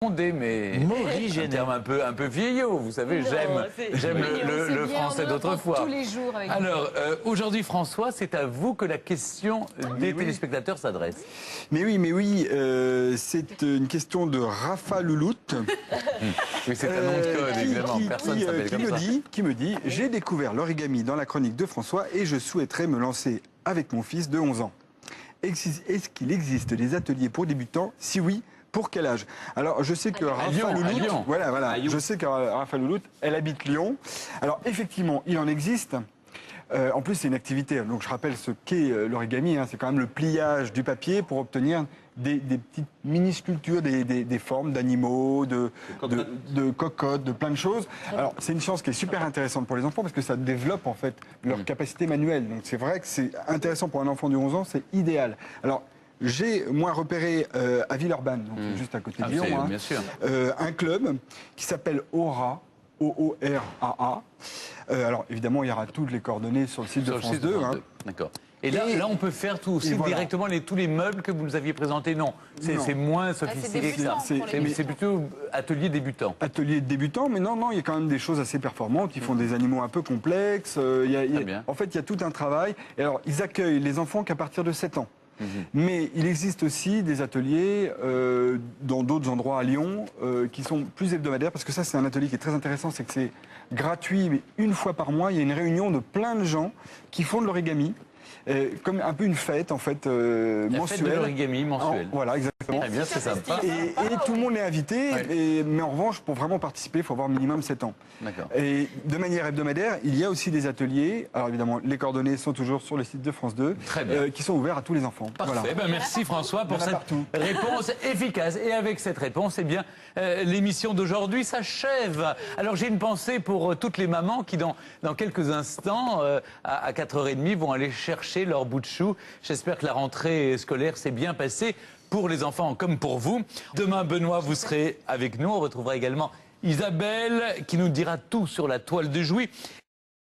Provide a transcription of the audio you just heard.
mais un terme un peu vieillot, vous savez, Non, j'aime mignon, le français d'autrefois. Tous les jours avec Alors, aujourd'hui, François, c'est à vous que la question des téléspectateurs s'adresse. Mais oui, c'est une question de Rafa Louloute. Oui, c'est un nom de code, évidemment, personne ne s'appelle comme ça. Qui me dit, j'ai découvert l'origami dans la chronique de François et je souhaiterais me lancer avec mon fils de 11 ans. Est-ce qu'il existe des ateliers pour débutants? Si oui, pour quel âge? Alors, je sais que Rafa Louloute, voilà, je sais que Rafa Louloute, elle habite Lyon. Alors, effectivement, il en existe. En plus, c'est une activité. Donc, je rappelle ce qu'est l'origami. C'est quand même le pliage du papier pour obtenir des petites mini-sculptures, des formes d'animaux, de cocottes, de plein de choses. Alors, c'est une science qui est super intéressante pour les enfants parce que ça développe, en fait, leur capacité manuelle. Donc, c'est vrai que c'est intéressant pour un enfant de 11 ans, c'est idéal. Alors, j'ai, moi, repéré à Villeurbanne, donc juste à côté de Lyon, bien sûr. un club qui s'appelle Aura, O-O-R-A-A. Alors, évidemment, il y aura toutes les coordonnées sur le site de France 2. D'accord. Et là, on peut faire tout aussi directement tous les meubles que vous nous aviez présentés. Non, c'est moins sophistiqué que ça. C'est plutôt atelier débutant. Atelier débutant, mais non, il y a quand même des choses assez performantes. Ils font des animaux un peu complexes. En fait, il y a tout un travail. Et alors, ils accueillent les enfants qu'à partir de 7 ans. Mais il existe aussi des ateliers dans d'autres endroits à Lyon qui sont plus hebdomadaires, parce que ça, c'est un atelier qui est très intéressant, c'est que c'est gratuit, mais une fois par mois, il y a une réunion de plein de gens qui font de l'origami. Comme un peu une fête, en fait, mensuelle. La fête de l'origami mensuelle. Voilà, exactement. Très bien, c'est sympa. Et tout le monde est invité, mais en revanche, pour vraiment participer, il faut avoir minimum 7 ans. D'accord. Et de manière hebdomadaire, il y a aussi des ateliers. Alors évidemment, les coordonnées sont toujours sur le site de France 2, qui sont ouverts à tous les enfants. Parfait. Voilà. Merci François pour cette réponse efficace. Et avec cette réponse, l'émission d'aujourd'hui s'achève. Alors j'ai une pensée pour toutes les mamans qui, dans quelques instants, à 4h30, vont aller chercher leur bout de chou. J'espère que la rentrée scolaire s'est bien passée pour les enfants comme pour vous. Demain, Benoît, vous serez avec nous. On retrouvera également Isabelle qui nous dira tout sur la toile de Jouy.